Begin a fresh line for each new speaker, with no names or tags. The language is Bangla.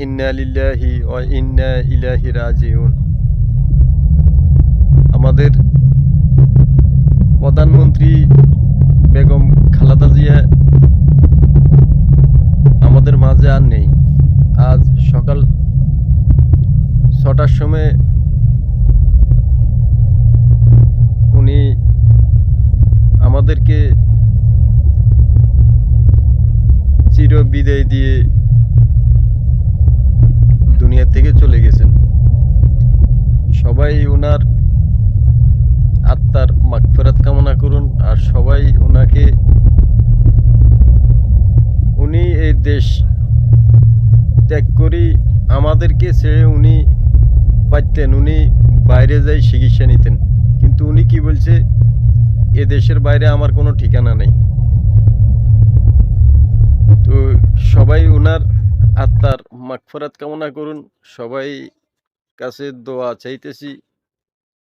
ইন্না লিল্লাহি ওয়া ইন্না ইলাইহি রাজিউন। আমাদের প্রধানমন্ত্রী বেগম খালেদা জিয়া আমাদের মাঝে আর নেই। আজ সকাল ৬টার সময় উনি আমাদেরকে চির বিদায় দিয়ে দুনিয়া থেকে চলে গেছেন। সবাই ওনার আত্মার মাগফিরাত কামনা করুন। আর সবাই ওনাকে, উনি এই দেশ ত্যাগ করি আমাদেরকে ছেড়ে উনি পারতেন, উনি বাইরে যাই চিকিৎসা নিতেন, কিন্তু উনি কি বলছে, এ দেশের বাইরে আমার কোনো ঠিকানা নেই। তো সবাই ওনার আত্মার মাগফিরাত কামনা করুন। সবাই কাছে দোয়া চাইতেছি।